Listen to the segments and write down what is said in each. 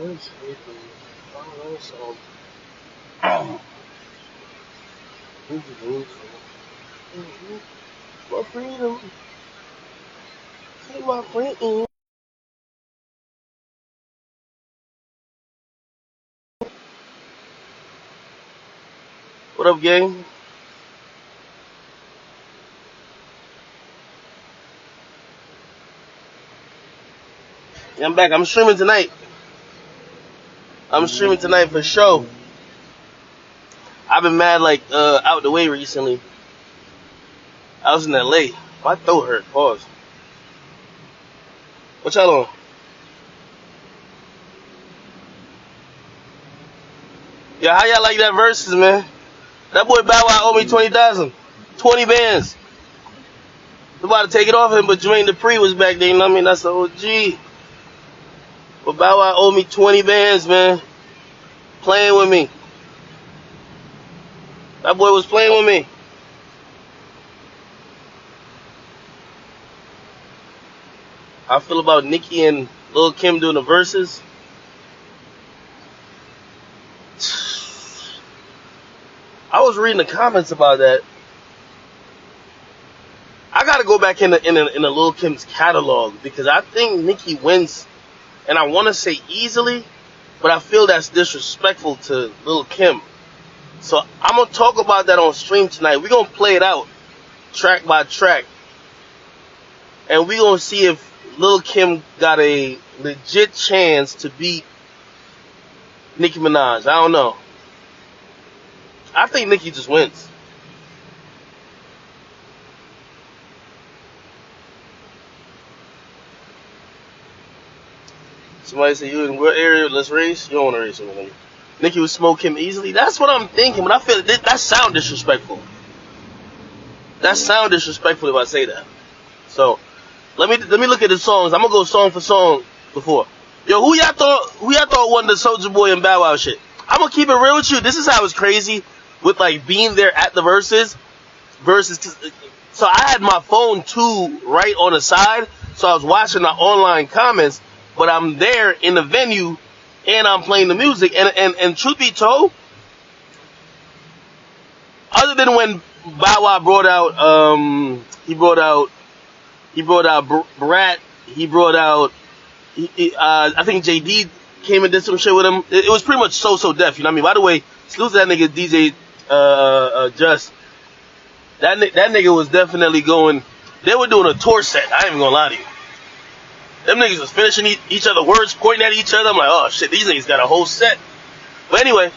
Where's Freedom? Oh, that's so. Who's the news for? My freedom. Take my freedom. What up, gang? Yeah, I'm back. I'm streaming tonight. I'm streaming tonight for sure. I've been mad like out the way recently. I was in LA. My throat hurt. Pause. What y'all on? Yeah, how y'all like that verses, man? That boy Bow Wow owe me 20,000. 20 bands. I'm about to take it off him, but Jermaine Dupri was back there, you know what I mean? That's the OG. But Bow Wow owed me 20 bands, man. Playing with me. That boy was playing with me. How I feel about Nicki and Lil Kim doing the verses. I was reading the comments about that. I gotta go back in the Lil Kim's catalog because I think Nicki wins, and I want to say easily, but I feel that's disrespectful to Lil Kim. So I'm gonna talk about that on stream tonight. We're gonna play it out track by track, and we're gonna see if Lil Kim got a legit chance to beat Nicki Minaj. I don't know. I think Nicki just wins. Somebody say you in what area? Let's race. You don't want to race with him. Nicki would smoke him easily. That's what I'm thinking, but I feel that sound disrespectful. That sound disrespectful if I say that. So let me look at the songs. I'm gonna go song for song before. Yo, who y'all thought won the Soulja Boy and Bow Wow shit? I'm gonna keep it real with you. This is how it's crazy with like being there at the verses. So I had my phone too right on the side, so I was watching the online comments. But I'm there in the venue, and I'm playing the music. And truth be told, other than when Bow Wow brought out, he brought out Brat, he brought out, I think JD came and did some shit with him. It was pretty much so deaf, you know what I mean? By the way, salute to that nigga DJ Just. That nigga was definitely going. They were doing a tour set. I ain't even gonna lie to you. Them niggas was finishing each other words, pointing at each other. I'm like, oh shit, these niggas got a whole set. But anyway,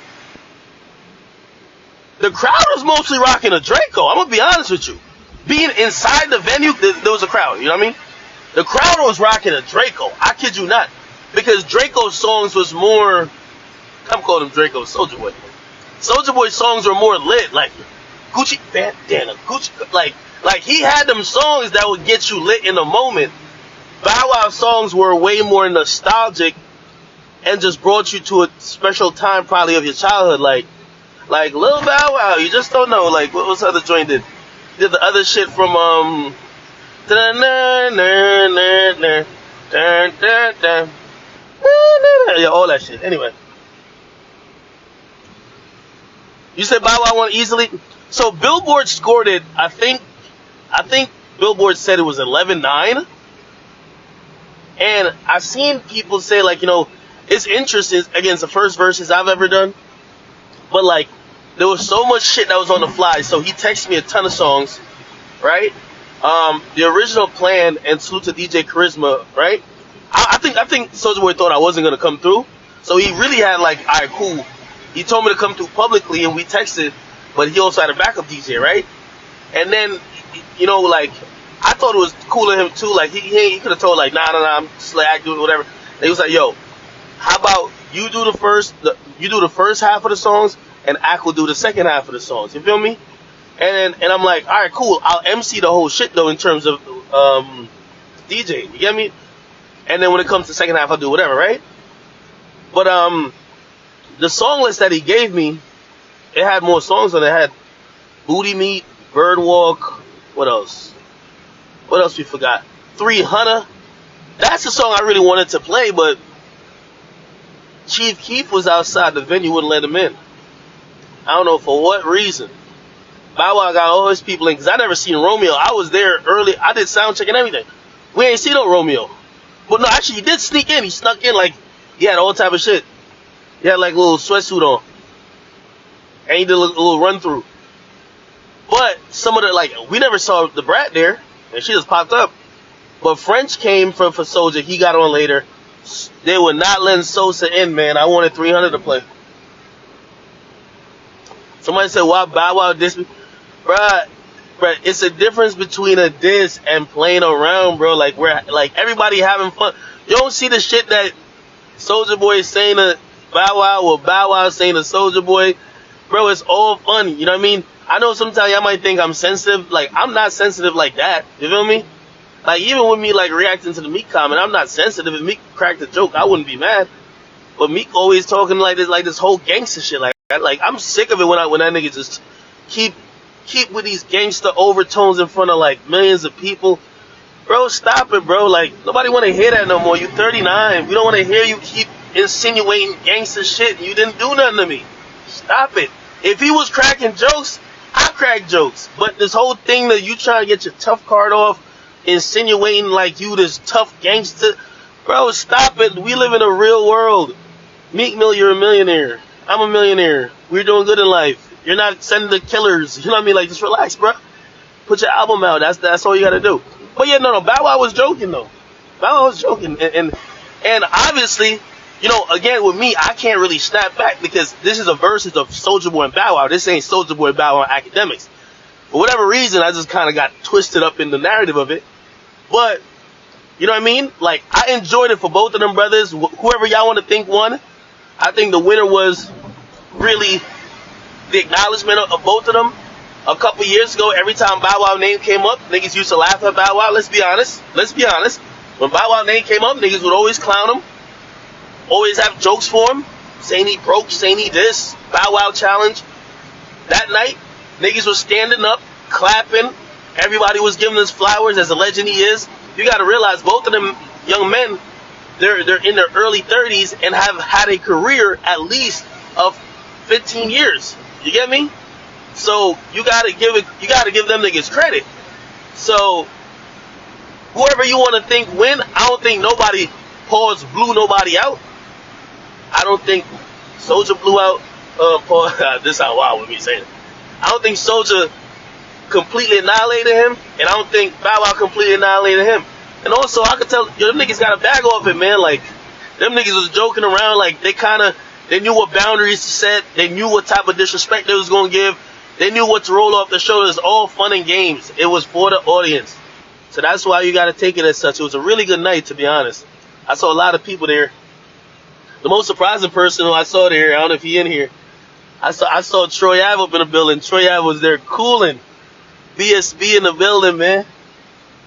the crowd was mostly rocking a Draco. I'm gonna be honest with you. Being inside the venue, there was a crowd. You know what I mean? The crowd was rocking a Draco. I kid you not, because Draco's songs was more. I'm calling him Draco, Soulja Boy. Soulja Boy's songs were more lit, like Gucci bandana, Gucci, like he had them songs that would get you lit in the moment. Bow Wow songs were way more nostalgic and just brought you to a special time probably of your childhood, like Lil Bow Wow. You just don't know. Like what was the other joint did? Did the other shit from yeah, all that shit. Anyway, you said Bow Wow won easily. So Billboard scored it. I think Billboard said it was 11-9. And I've seen people say, like, you know, it's interesting against the first verses I've ever done. But, like, there was so much shit that was on the fly. So he texted me a ton of songs, right? The original plan, and salute to DJ Charisma, right? I think Soulja Boy thought I wasn't going to come through. So he really had, like, all right, cool. He told me to come through publicly, and we texted. But he also had a backup DJ, right? And then, you know, like, I thought it was cool of him too. Like he could have told like nah, I'm just like doing whatever. And he was like, yo, how about you do the first half of the songs, and Ak will do the second half of the songs. You feel me? And I'm like, all right, cool. I'll MC the whole shit though in terms of DJ. You get me? And then when it comes to the second half, I'll do whatever, right? But the song list that he gave me, it had more songs on it. It had Booty Meat, Birdwalk. What else? What else we forgot? 300. That's the song I really wanted to play, but Chief Keef was outside the venue, wouldn't let him in. I don't know for what reason. Bow Wow got all his people in, because I never seen Romeo. I was there early. I did sound check and everything. We ain't seen no Romeo. But no, actually, he did sneak in. He snuck in, like, he had all type of shit. He had, like, a little sweatsuit on. And he did a little run-through. But some of the, like, we never saw the Brat there. And she just popped up. But French came for Soulja. He got on later. They would not let Sosa in, man. I wanted 300 to play. Somebody said, why Bow Wow diss me? Bruh, it's a difference between a diss and playing around, bro. Like, like everybody having fun. You don't see the shit that Soulja Boy is saying to Bow Wow or Bow Wow saying to Soulja Boy. Bro, it's all fun. You know what I mean? I know sometimes y'all might think I'm sensitive. Like, I'm not sensitive like that. You feel me? Like, even with me, like, reacting to the Meek comment, I'm not sensitive. If Meek cracked a joke, I wouldn't be mad. But Meek always talking like this whole gangster shit. Like, I'm sick of it when that nigga just keep with these gangster overtones in front of, like, millions of people. Bro, stop it, bro. Like, nobody want to hear that no more. You 39. We don't want to hear you keep insinuating gangster shit. You didn't do nothing to me. Stop it. If he was cracking jokes, I crack jokes. But this whole thing that you trying to get your tough card off, insinuating like you this tough gangster, bro, stop it. We live in a real world. Meek Mill, you're a millionaire. I'm a millionaire. We're doing good in life. You're not sending the killers. You know what I mean? Like, just relax, bro. Put your album out. That's all you gotta do. But yeah, no. Bow Wow was joking though. Bow Wow was joking, and obviously, you know, again with me, I can't really snap back because this is a versus of Soulja Boy and Bow Wow. This ain't Soulja Boy, Bow Wow, Akademiks. For whatever reason, I just kind of got twisted up in the narrative of it. But you know what I mean? Like, I enjoyed it for both of them brothers. Whoever y'all want to think won, I think the winner was really the acknowledgement of both of them. A couple years ago, every time Bow Wow name came up, niggas used to laugh at Bow Wow. Let's be honest. When Bow Wow name came up, niggas would always clown him. Always have jokes for him. Saying he broke, saying he this. Bow Wow challenge. That night, niggas was standing up, clapping. Everybody was giving us flowers as a legend he is. You gotta realize both of them young men, they're in their early 30s and have had a career at least of 15 years. You get me? So you gotta give them niggas credit. So whoever you want to think win, I don't think nobody blew nobody out. I don't think Soulja blew out this sound wild with me saying it. I don't think Soulja completely annihilated him, and I don't think Bow Wow completely annihilated him. And also, I could tell, them niggas got a bag off it, man. Like, them niggas was joking around, like, they knew what boundaries to set, they knew what type of disrespect they was gonna give, they knew what to roll off the shoulders. All fun and games. It was for the audience. So that's why you gotta take it as such. It was a really good night, to be honest. I saw a lot of people there. The most surprising person who I saw there, I don't know if he in here, I saw Troy Ave up in the building. Troy Ave was there cooling. BSB in the building, man.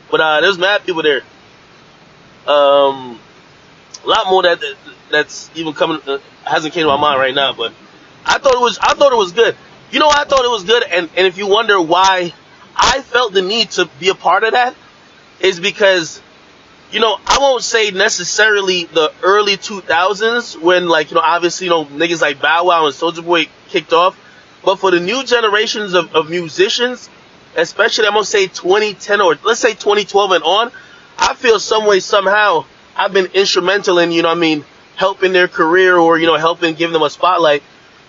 But there's mad people there. A lot more that's even coming hasn't came to my mind right now. But I thought it was good. You know, I thought it was good. And if you wonder why I felt the need to be a part of that, is because, you know, I won't say necessarily the early 2000s when, like, you know, obviously, you know, niggas like Bow Wow and Soulja Boy kicked off. But for the new generations of musicians, especially I'm going to say 2010 or let's say 2012 and on, I feel some way, somehow, I've been instrumental in, you know what I mean, helping their career or, you know, helping give them a spotlight.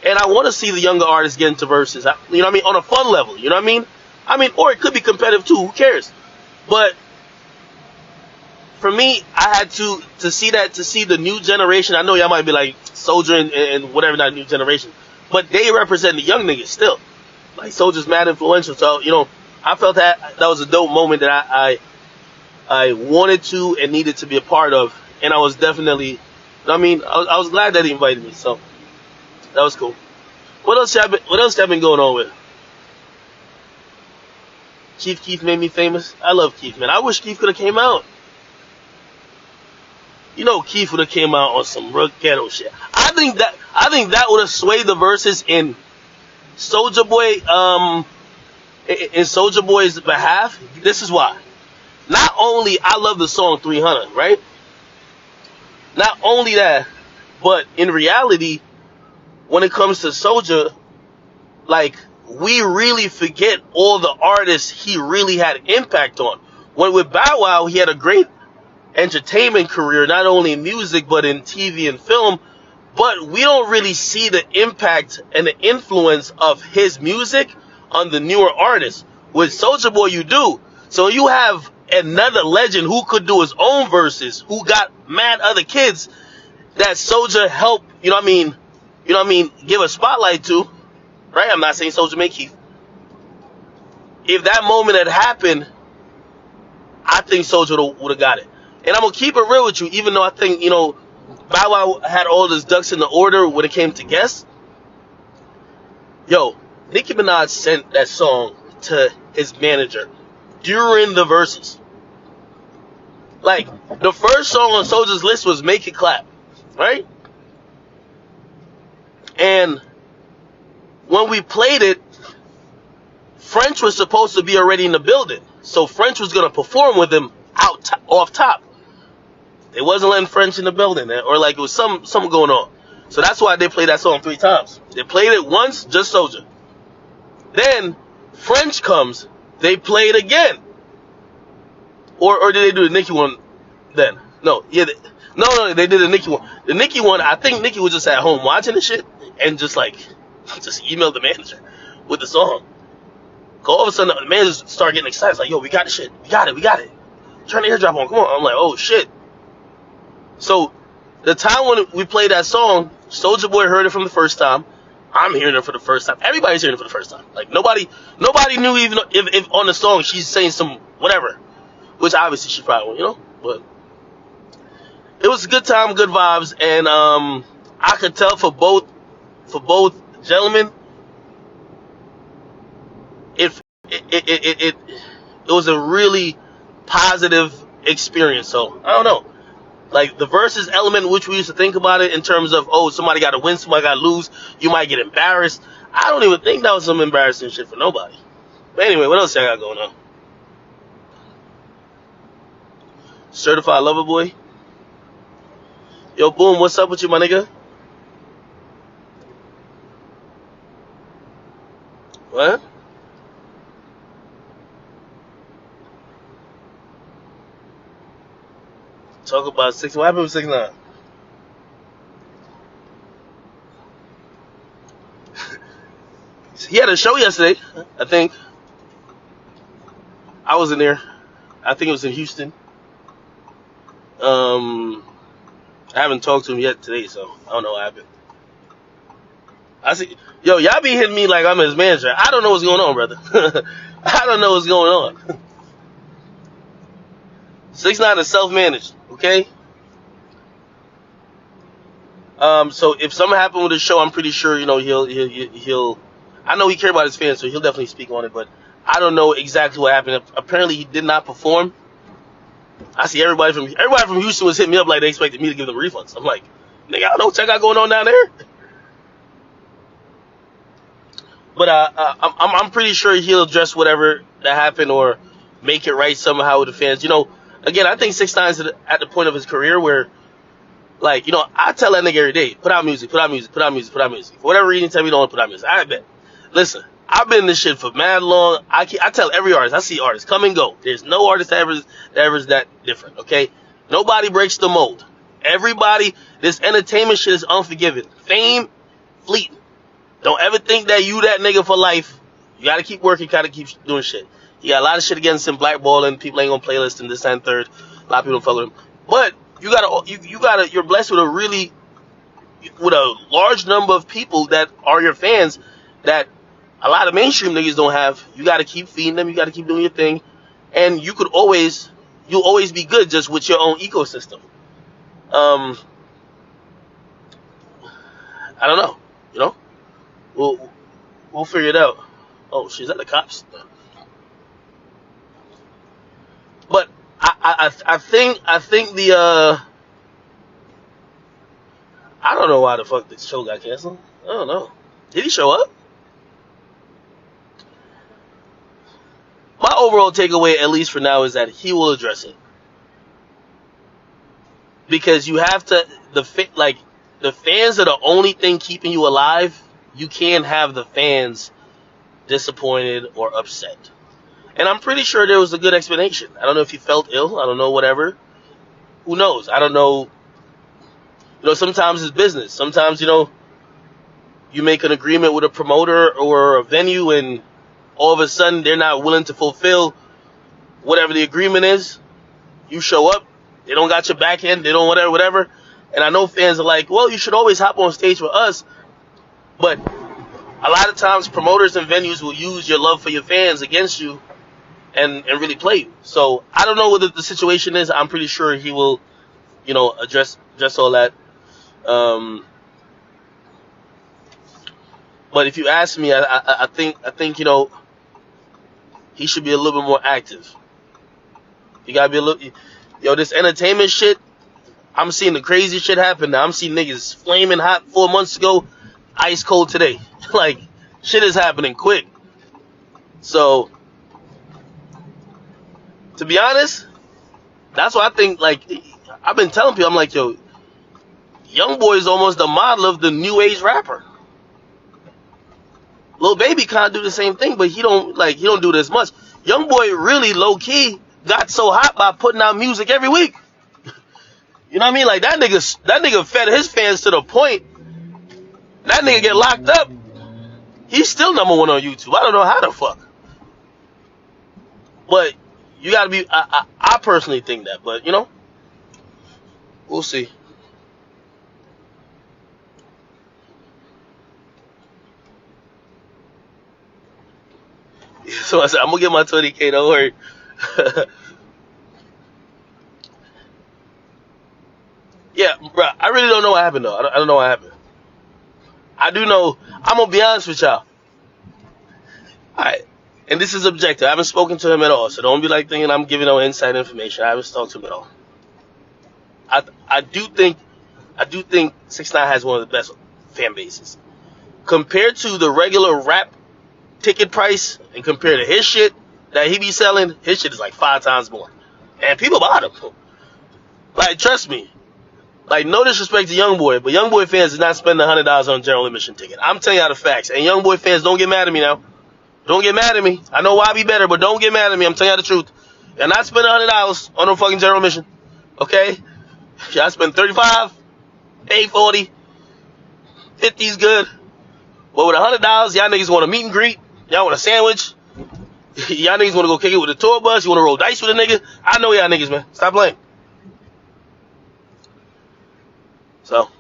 And I want to see the younger artists get into verses, you know what I mean, on a fun level, you know what I mean? Or it could be competitive too, who cares? But for me, I had to see that, to see the new generation. I know y'all might be like Soulja and whatever, not new generation, but they represent the young niggas still. Like, Soulja's mad influential, so, you know, I felt that was a dope moment that I wanted to and needed to be a part of, and I was definitely, I was glad that he invited me, so that was cool. What else have been going on with? Chief Keef made me famous. I love Keef, man. I wish Keef could have came out. You know, Keef would have came out on some real ghetto shit. I think that would have swayed the verses in Soulja Boy, in Soulja Boy's behalf. This is why. Not only I love the song 300, right? Not only that, But in reality, when it comes to Soulja, like, we really forget all the artists he really had impact on. When with Bow Wow, he had a great entertainment career, not only in music but in TV and film. But we don't really see the impact and the influence of his music on the newer artists. With Soulja Boy, you do. So you have another legend who could do his own verses, who got mad other kids that Soulja helped, give a spotlight to, right? I'm not saying Soulja made Keith. If that moment had happened, I think Soulja would have got it. And I'm going to keep it real with you, even though I think, Bow Wow had all his ducks in the order when it came to guests. Yo, Nicki Minaj sent that song to his manager during the verses. Like, the first song on Soulja's list was Make It Clap, right? And when we played it, French was supposed to be already in the building. So French was going to perform with him off top. They wasn't letting French in the building, or like it was something going on. So that's why they played that song 3 times. They played it once, just Soulja. Then French comes, they play it again. Or did they do the Nicki one then? No, yeah, they did the Nicki one. The Nicki one, I think Nicki was just at home watching the shit and just emailed the manager with the song. All of a sudden, the manager started getting excited. It's like, yo, we got the shit. We got it. Turn the airdrop on. Come on. I'm like, oh, shit. So, the time when we played that song, Soulja Boy heard it from the first time. I'm hearing it for the first time. Everybody's hearing it for the first time. Like, nobody knew even if on the song she's saying some whatever. Which, obviously, she probably won't, But it was a good time, good vibes. And I could tell for both gentlemen, it was a really positive experience. So I don't know, like the versus element, which we used to think about it in terms of, oh, somebody got to win, somebody got to lose, you might get embarrassed. I don't even think that was some embarrassing shit for nobody. But anyway, what else I got going on? Certified Lover Boy. Yo, Boom, what's up with you, my nigga? What? Talk about 6. What happened with 6ix9ine? He had a show yesterday, I think. I was in there. I think it was in Houston. I haven't talked to him yet today, so I don't know what happened. I see, yo, y'all be hitting me like I'm his manager. I don't know what's going on, brother. I don't know what's going on. 6ix9ine is self-managed, okay? So if something happened with the show, I'm pretty sure, he'll. I know he cares about his fans, so he'll definitely speak on it. But I don't know exactly what happened. Apparently, he did not perform. I see everybody from Houston was hitting me up like they expected me to give them refunds. I'm like, nigga, I don't know what y'all got going on down there. But I'm pretty sure he'll address whatever that happened or make it right somehow with the fans. Again, I think 6ix9ine's at the point of his career where, like, I tell that nigga every day, put out music. For whatever reason, tell me you don't want to put out music. I bet. Listen, I've been in this shit for mad long. I tell every artist, I see artists come and go. There's no artist that ever is that different, okay? Nobody breaks the mold. Everybody, this entertainment shit is unforgiving. Fame, fleeting. Don't ever think that you that nigga for life. You gotta keep working, gotta keep doing shit. He got a lot of shit against him, blackballing, people ain't gonna playlist him, this, that, and third. A lot of people don't fuck with him. But you're blessed with a large number of people that are your fans that a lot of mainstream niggas don't have. You gotta keep feeding them, you gotta keep doing your thing. And you'll always be good just with your own ecosystem. I don't know, We'll figure it out. Oh, she's at the cops. But I think the I don't know why the fuck this show got canceled. I don't know. Did he show up? My overall takeaway, at least for now, is that he will address it. Because you have to the fans are the only thing keeping you alive. You can't have the fans disappointed or upset. And I'm pretty sure there was a good explanation. I don't know if he felt ill. I don't know, whatever. Who knows? I don't know. Sometimes it's business. Sometimes, you make an agreement with a promoter or a venue and all of a sudden they're not willing to fulfill whatever the agreement is. You show up, they don't got your back end, they don't whatever. And I know fans are like, well, you should always hop on stage with us. But a lot of times promoters and venues will use your love for your fans against you and really play you. So I don't know what the situation is. I'm pretty sure he will, address all that. But if you ask me, I think he should be a little bit more active. You gotta be a little. This entertainment shit. I'm seeing the crazy shit happen now. I'm seeing niggas flaming hot 4 months ago, ice cold today. Like, shit is happening quick. So, to be honest, that's why I think, like, I've been telling people, I'm like, yo, Young Boy is almost the model of the new age rapper. Lil Baby can't do the same thing, but he don't do this much. Young Boy really low key got so hot by putting out music every week. You know what I mean? Like that nigga fed his fans to the point that nigga get locked up. He's still number one on YouTube. I don't know how the fuck. But you gotta be. I personally think that, but we'll see. So I said, I'm gonna get my 20K, don't worry. Yeah, bro, I really don't know what happened, though. I don't know what happened. I do know, I'm gonna be honest with y'all. Alright, and this is objective. I haven't spoken to him at all, so don't be like thinking I'm giving no inside information. I haven't talked to him at all. I do think 6ix9ine has one of the best fan bases. Compared to the regular rap ticket price and compared to his shit that he be selling, his shit is like 5 times more. And people bought him. Like, trust me. Like, no disrespect to Young Boy, but Young Boy fans did not spend $100 on a general admission ticket. I'm telling y'all the facts. And Young Boy fans, don't get mad at me now. Don't get mad at me. I know why I be better, but don't get mad at me. I'm telling y'all the truth. And I spent $100 on no fucking general admission. Okay? Y'all spend $35, $8.40, $50's good. But with $100, y'all niggas want a meet and greet. Y'all want a sandwich. Y'all niggas want to go kick it with a tour bus. You want to roll dice with a nigga. I know y'all niggas, man. Stop playing. So,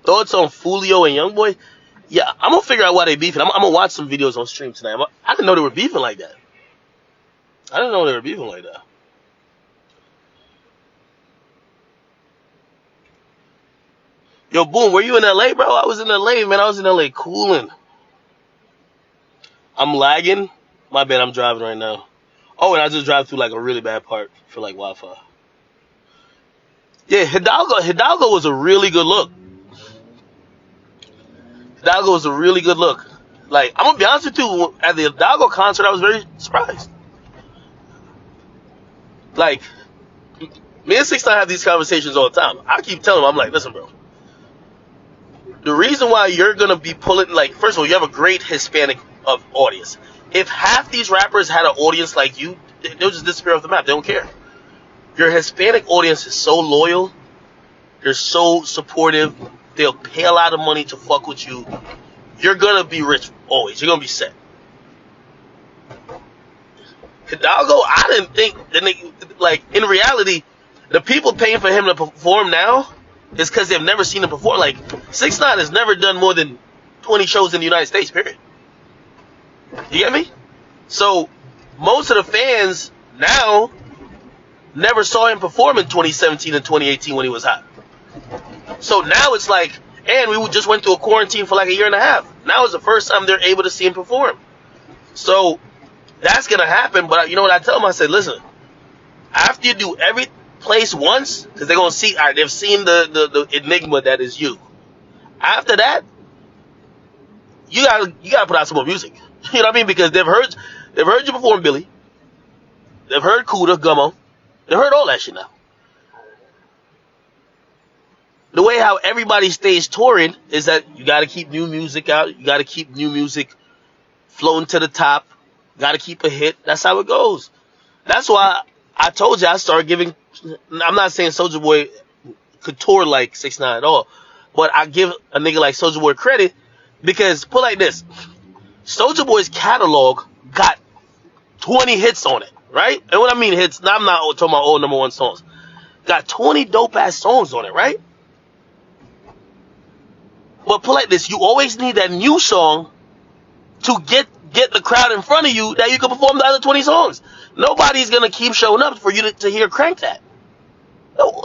thoughts on Foolio and Youngboy? Yeah, I'm going to figure out why they beefing. I'm going to watch some videos on stream tonight. I didn't know they were beefing like that. Yo, Boom, were you in LA, bro? I was in LA, man. I was in LA cooling. I'm lagging. My bad, I'm driving right now. Oh, and I just drive through like a really bad part for like Wi-Fi. Yeah, Hidalgo was a really good look. Like, I'm gonna be honest with you, at the Hidalgo concert, I was very surprised. Like, me and 6ix9ine have these conversations all the time. I keep telling him, I'm like, listen, bro. The reason why you're gonna be pulling, like, first of all, you have a great Hispanic audience. If half these rappers had an audience like you, they'll just disappear off the map. They don't care. Your Hispanic audience is so loyal. They're so supportive. They'll pay a lot of money to fuck with you. You're gonna be rich always. You're gonna be set. Hidalgo, I didn't think, like, in reality, the people paying for him to perform now is because they've never seen him perform. Like, 6ix9ine has never done more than 20 shows in the United States, period. You get me? So, most of the fans now never saw him perform in 2017 and 2018 when he was hot. So now it's like, and we just went through a quarantine for like a year and a half. Now is the first time they're able to see him perform. So that's going to happen. But you know what I tell them? I said, listen, after you do every place once, because they're going to see, all right, they've seen the enigma that is you. After that, you gotta put out some more music. You know what I mean? Because they've heard you perform Billy. They've heard Kuda, Gummo. They've heard all that shit now. the way how everybody stays touring is that you got to keep new music out. You got to keep new music floating to the top. Got to keep a hit. That's how it goes. That's why I told you I started giving. I'm not saying Soulja Boy could tour like 6ix9ine at all, but I give a nigga like Soulja Boy credit because put like this: Soulja Boy's catalog got 20 hits on it, right? And when I mean hits, I'm not talking about all #1 songs. Got 20 dope ass songs on it, right? But put like this: you always need that new song to get the crowd in front of you that you can perform the other 20 songs. Nobody's gonna keep showing up for you to hear Crank That.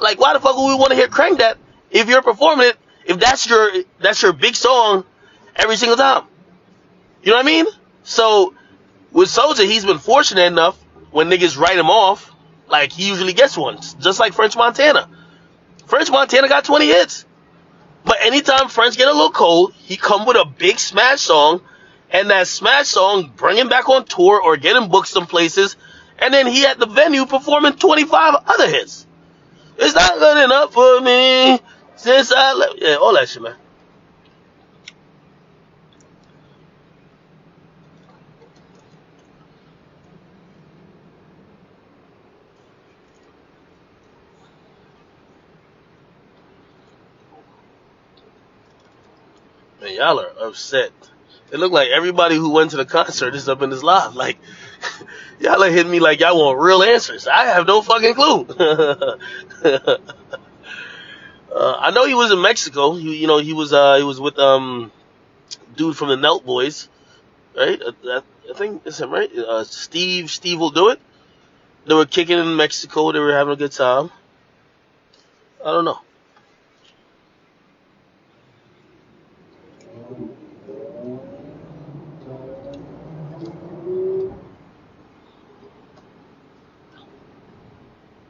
Like, why the fuck would we want to hear Crank That if you're performing it? If that's your big song every single time, you know what I mean? So with Soulja, he's been fortunate enough when niggas write him off, like he usually gets one, just like French Montana. French Montana got 20 hits, but anytime French get a little cold, he come with a big smash song, and that smash song bring him back on tour or get him booked some places, and then he at the venue performing 25 other hits. It's not good enough for me since I left. Yeah, all that shit, man. Man, y'all are upset. It looked like everybody who went to the concert is up in this live. Like, y'all are hitting me like y'all want real answers. I have no fucking clue. I know he was in Mexico. He was with dude from the Nelt Boys, right? I think it's him, right? Steve will do it. They were kicking in Mexico. They were having a good time. I don't know.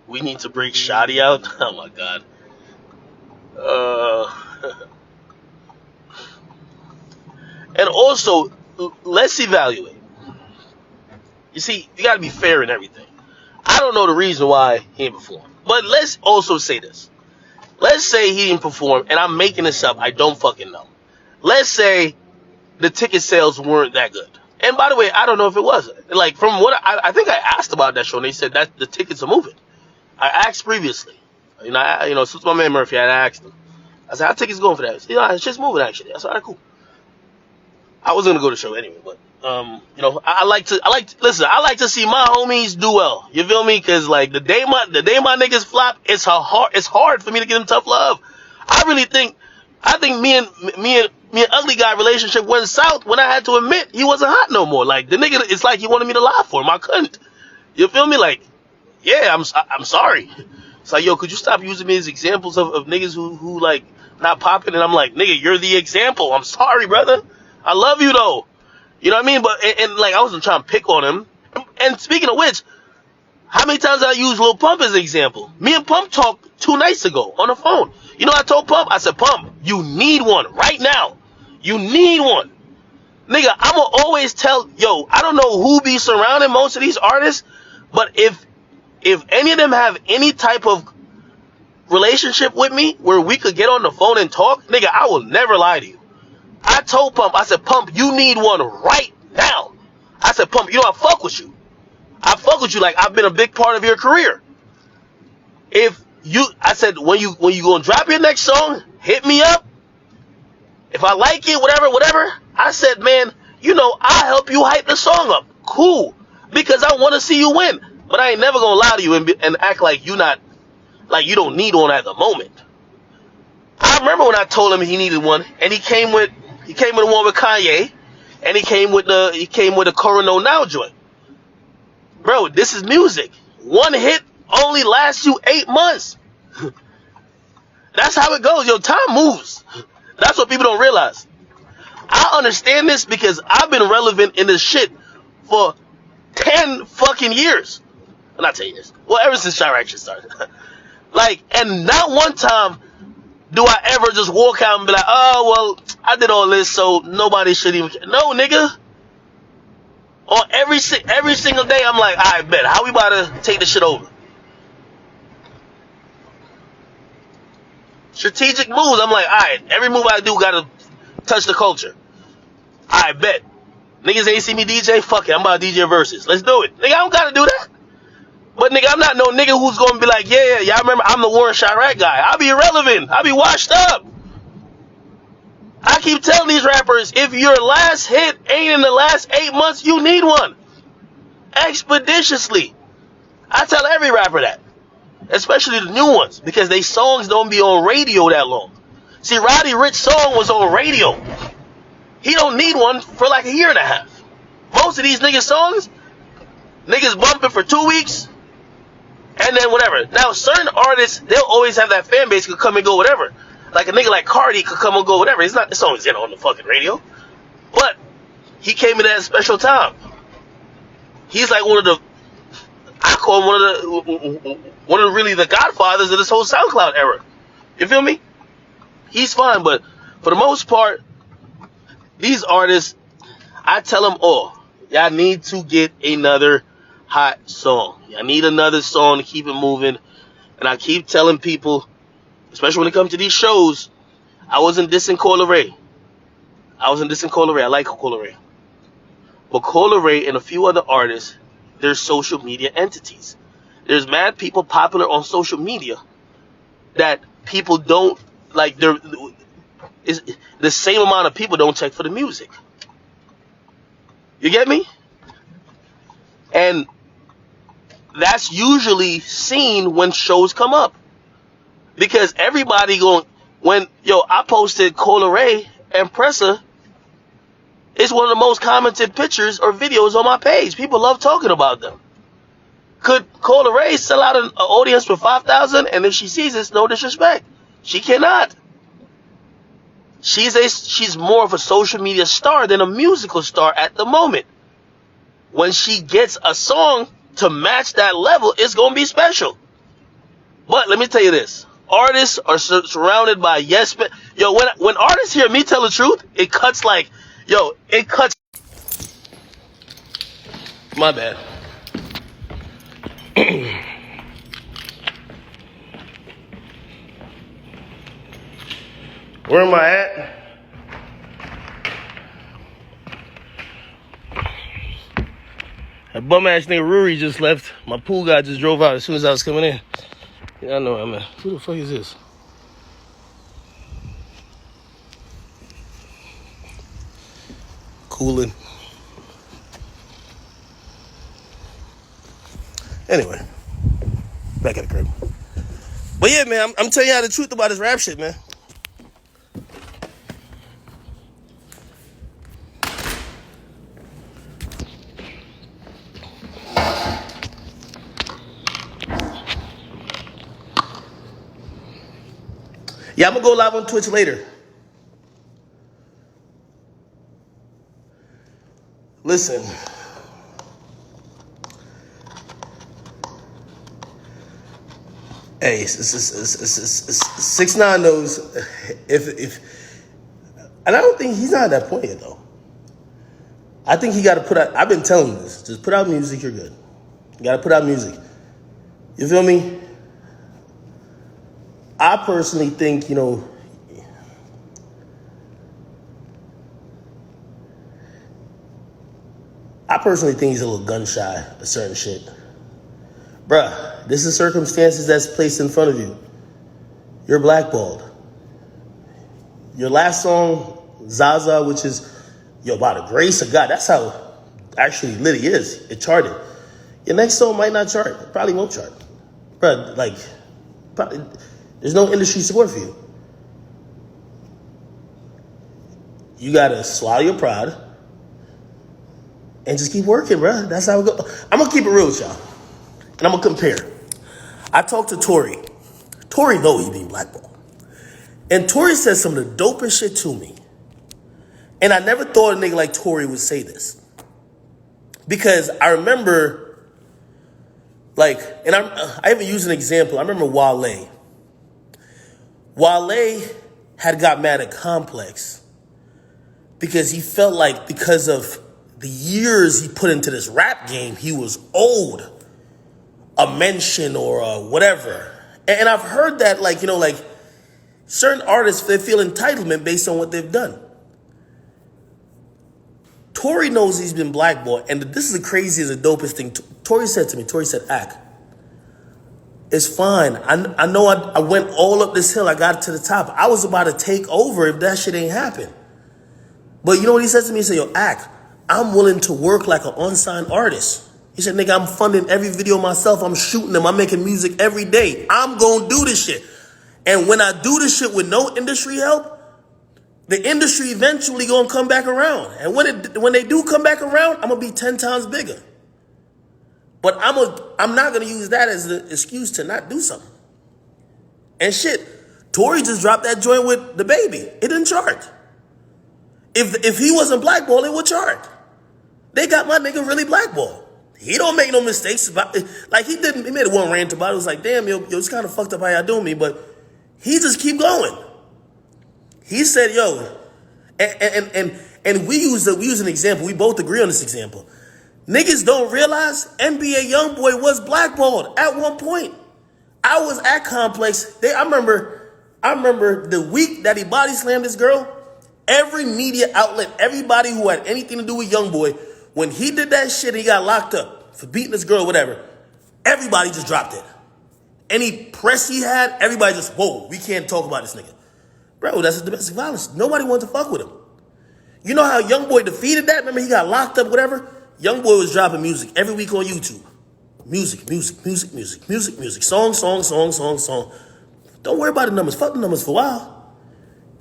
We need to break Shotty out. Oh my god. And also, let's evaluate. You see, you gotta be fair in everything. I don't know the reason why he didn't perform. But let's also say this. Let's say he didn't perform, and I'm making this up. I don't fucking know. Let's say the ticket sales weren't that good. And by the way, I don't know if it was. Like, from what I think I asked about that show, and they said that the tickets are moving. I asked previously. Since my man Murphy, I asked him. I said, how tickets going for that? He said, it's just moving, actually. I said, all right, cool. I was going to go to the show anyway, but, I like to see my homies do well. You feel me? Because, like, the day my niggas flop, it's hard for me to give them tough love. I think me and Ugly Guy relationship went south when I had to admit he wasn't hot no more. Like, the nigga, it's like he wanted me to lie for him. I couldn't. You feel me? Like, yeah, I'm sorry. It's like, yo, could you stop using me as examples of niggas who like not popping? And I'm like, nigga, you're the example. I'm sorry, brother. I love you though. You know what I mean? But and like, I wasn't trying to pick on him. And speaking of which, how many times I use Lil Pump as an example? Me and Pump talked 2 nights ago on the phone. You know what I told Pump? I said, Pump, you need one right now. You need one. Nigga, I'ma always tell, yo, I don't know who be surrounding most of these artists, but if any of them have any type of relationship with me where we could get on the phone and talk, nigga, I will never lie to you. I told Pump, I said, Pump, you need one right now. I said, Pump, I fuck with you. I fuck with you like I've been a big part of your career. I said, when you gonna drop your next song, hit me up. If I like it, whatever. I said, man, I'll help you hype the song up. Cool. Because I want to see you win. But I ain't never gonna lie to you and act like you don't need one at the moment. I remember when I told him he needed one, and he came with one with Kanye, and he came with the Coronel Now joint. Bro, this is music. One hit only lasts you 8 months. That's how it goes. Yo, time moves. That's what people don't realize. I understand this because I've been relevant in this shit for 10 fucking years. Well, not 10 years. Well, ever since Chirac shit started. Like, and not one time do I ever just walk out and be like, oh, well, I did all this, so nobody should even care. No, nigga. On every single day, I'm like, I bet. How we about to take this shit over? Strategic moves. I'm like, all right, every move I do gotta touch the culture. I bet. Niggas ain't see me DJ. Fuck it, I'm about to DJ verses. Let's do it. Nigga, I don't gotta do that. But nigga, I'm not no nigga who's gonna be like, yeah, I remember I'm the Warren Chirac guy. I'll be irrelevant. I'll be washed up. I keep telling these rappers, if your last hit ain't in the last 8 months, you need one. Expeditiously. I tell every rapper that. Especially the new ones. Because they songs don't be on radio that long. See, Roddy Ricch's song was on radio. He don't need one for like a year and a half. Most of these niggas' songs, niggas bumping for 2 weeks, and then whatever. Now, certain artists, they'll always have that fan base could come and go whatever. Like a nigga like Cardi could come and go whatever. It's not the song's on the fucking radio. But he came in at a special time. He's like one of the, I call him one of really the godfathers of this whole SoundCloud era. You feel me? He's fine, but for the most part, these artists, I tell them all, y'all need to get another hot song. Y'all need another song to keep it moving. And I keep telling people, especially when it comes to these shows, I wasn't dissing Coyle Ray. I like Coyle Ray. But Coyle Ray and a few other artists, they're social media entities. There's mad people popular on social media that people don't, like, is the same amount of people don't check for the music. You get me? And that's usually seen when shows come up. Because everybody I posted Coyle Ray and Pressa. It's one of the most commented pictures or videos on my page. People love talking about them. Could Coyle Ray sell out an audience for 5,000 and if she sees this, no disrespect? She cannot. She's more of a social media star than a musical star at the moment. When she gets a song to match that level, it's going to be special. But let me tell you this. Artists are surrounded by yes men. Yo, when artists hear me tell the truth, it cuts like, it cuts. My bad. Where am I at? That bum ass nigga Ruri just left. My pool guy just drove out as soon as I was coming in. Yeah, I know where I'm at. Who the fuck is this? Cooling. Anyway, back at the crib. But yeah, man, I'm telling y'all the truth about this rap shit, man. Yeah, I'm going to go live on Twitch later. Listen. Hey, 6ix9ine knows if and I don't think he's not at that point yet, though. I think he got to put out, I've been telling him this, just put out music, you're good. You got to put out music. You feel me? I personally think, he's a little gun shy of certain shit. Bruh, this is circumstances that's placed in front of you. You're blackballed. Your last song, Zaza, which is, by the grace of God, that's how actually lit he is. It charted. Your next song might not chart. It probably won't chart. Bruh, probably, there's no industry support for you. You gotta swallow your pride and just keep working, bro. That's how it goes. I'm gonna keep it real with y'all, and I'm gonna compare. I talked to Tory. Tory know he being blackballed, and Tory said some of the dopest shit to me. And I never thought a nigga like Tory would say this, because I remember, and I even use an example. I remember Wale. Wale had got mad at Complex because he felt like because of the years he put into this rap game, he was owed a mention or a whatever. And I've heard that, Certain artists, they feel entitlement based on what they've done. Tory knows he's been blackballed, and this is the craziest and dopest thing. Tory said, Ak, it's fine. I know I went all up this hill. I got to the top. I was about to take over if that shit ain't happen. But you know what he said to me? He said, yo, Ak, I'm willing to work like an unsigned artist. He said, nigga, I'm funding every video myself. I'm shooting them. I'm making music every day. I'm going to do this shit. And when I do this shit with no industry help, the industry eventually going to come back around. And when they do come back around, I'm going to be 10 times bigger. But I'm not going to use that as an excuse to not do something. And shit, Tory just dropped that joint with the baby. It didn't chart. If he wasn't blackballed, it would chart. They got my nigga really blackballed. He don't make no mistakes about it. Like he made one rant about it. It was like, damn, yo, it's kind of fucked up how y'all doing me, but he just keep going. He said, yo, and we use an example. We both agree on this example. Niggas don't realize NBA YoungBoy was blackballed at one point. I was at Complex. I remember the week that he body slammed this girl. Every media outlet, everybody who had anything to do with YoungBoy, when he did that shit, he got locked up for beating this girl, whatever. Everybody just dropped it. Any press he had, everybody just, whoa, we can't talk about this nigga. Bro, that's domestic violence. Nobody wanted to fuck with him. You know how YoungBoy defeated that? Remember, he got locked up, whatever? YoungBoy was dropping music every week on YouTube. Music. Song. Don't worry about the numbers. Fuck the numbers for a while.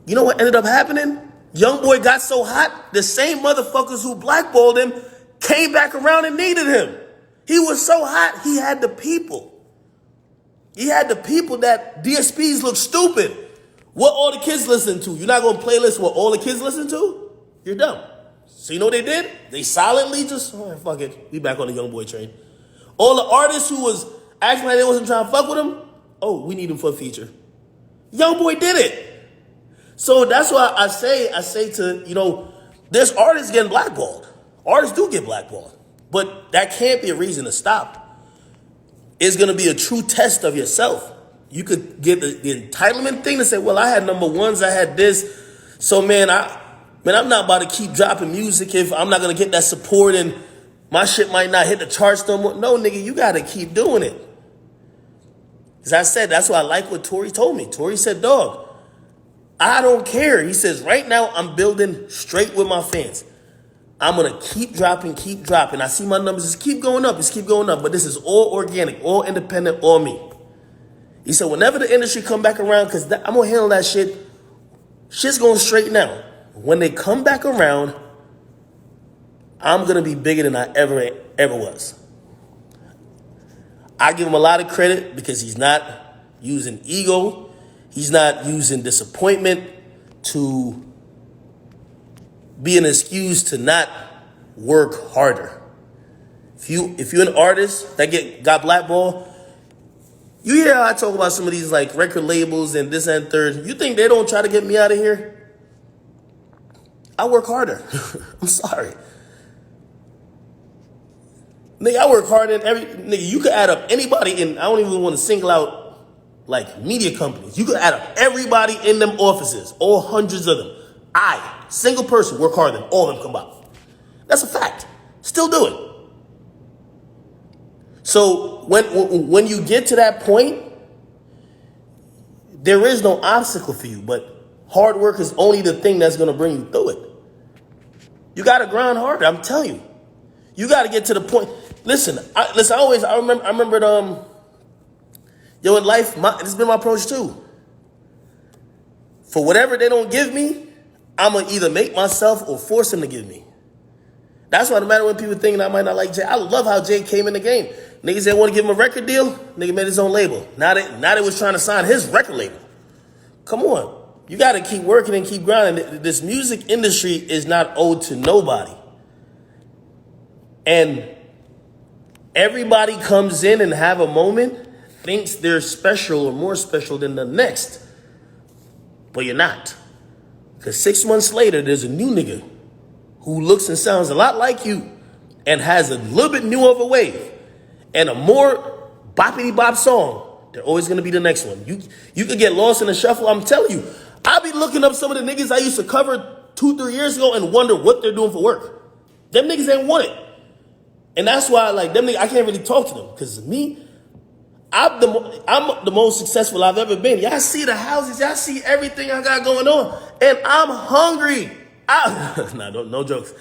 You know what ended up happening? YoungBoy got so hot, the same motherfuckers who blackballed him came back around and needed him. He was so hot, he had the people. He had the people that DSPs look stupid. What all the kids listen to? You're not going to playlist what all the kids listen to? You're dumb. So you know what they did? They silently just, fuck it. We back on the YoungBoy train. All the artists who was acting like they wasn't trying to fuck with him, oh, we need him for a feature. YoungBoy did it. So that's why I say to, there's artists getting blackballed. Artists do get blackballed. But that can't be a reason to stop. It's going to be a true test of yourself. You could get the entitlement thing to say, well, I had number ones, I had this. So, I'm not about to keep dropping music if I'm not going to get that support and my shit might not hit the charts no more. No, nigga, you got to keep doing it. As I said, that's why I like what Tory told me. Tory said, dog, I don't care. He says, right now I'm building straight with my fans. I'm going to keep dropping. I see my numbers just keep going up. But this is all organic, all independent, all me. He said, whenever the industry come back around, because I'm going to handle that shit, shit's going straight now. When they come back around, I'm going to be bigger than I ever was. I give him a lot of credit because he's not using ego. He's not using disappointment to be an excuse to not work harder. If you're an artist that got blackballed, you hear how I talk about some of these like record labels and this and third. You think they don't try to get me out of here? I work harder. I'm sorry. Nigga, I work harder than nigga, you could add up anybody in, I don't even want to single out like media companies. You could add up everybody in them offices, all hundreds of them. I, single person, work harder than all of them combined. That's a fact. Still do it. So when you get to that point, there is no obstacle for you, but hard work is only the thing that's going to bring you through it. You got to grind harder. I'm telling you. You got to get to the point. Listen, I remember in life, it's been my approach too. For whatever they don't give me, I'm going to either make myself or force them to give me. That's why no matter when people think I might not like Jay, I love how Jay came in the game. Niggas didn't want to give him a record deal. Nigga made his own label. Now they was trying to sign his record label. Come on. You got to keep working and keep grinding. This music industry is not owed to nobody. And everybody comes in and have a moment, thinks they're special or more special than the next. But you're not. Because 6 months later, there's a new nigga who looks and sounds a lot like you and has a little bit new of a wave and a more boppity bop song They're always gonna be the next one. You could get lost in the shuffle. I'm telling you, I be looking up some of the niggas I used to cover 2-3 years ago and wonder what they're doing for work. Them niggas ain't want it. And that's why, like, them niggas, I can't really talk to them. Because me, I'm the most successful I've ever been. Y'all see the houses. Y'all see everything I got going on. And I'm hungry. Nah, no jokes.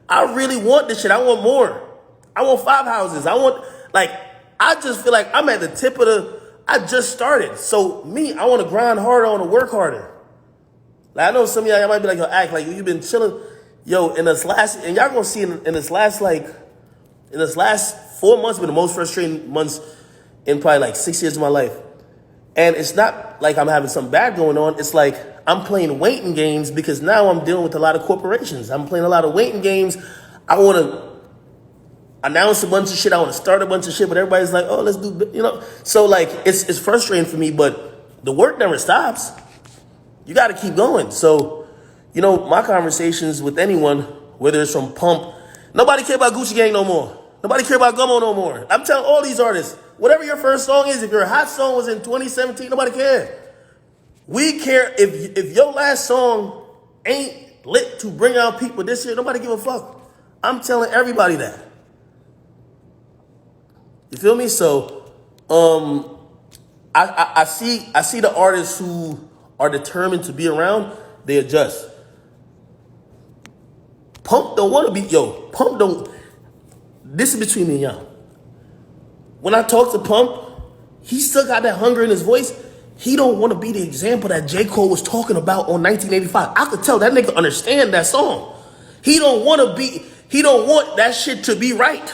I really want this shit. I want more. I want 5 houses. I just feel like I'm at the tip of I just started. So me, I want to grind harder. I want to work harder. Like, I know some of y'all might be like, yo, act like you've been chilling. Yo, and y'all gonna see in this last 4 months been the most frustrating months in probably like 6 years of my life. And it's not like I'm having something bad going on. It's like I'm playing waiting games because now I'm dealing with a lot of corporations. I'm playing a lot of waiting games. I want to announce a bunch of shit. I want to start a bunch of shit, but everybody's like, oh, let's do, So like, it's frustrating for me, but the work never stops. You got to keep going. So, my conversations with anyone, whether it's from Pump, nobody care about Gucci Gang no more. Nobody care about Gummo no more. I'm telling all these artists, whatever your first song is, if your hot song was in 2017, nobody care. We care if your last song ain't lit to bring out people this year, nobody give a fuck. I'm telling everybody that. You feel me? So, I see the artists who are determined to be around, they adjust. Pump don't want to be, Pump don't, this is between me and y'all. When I talk to Pump, he still got that hunger in his voice. He don't want to be the example that J. Cole was talking about on 1985. I could tell that nigga understand that song. He don't want that shit to be right.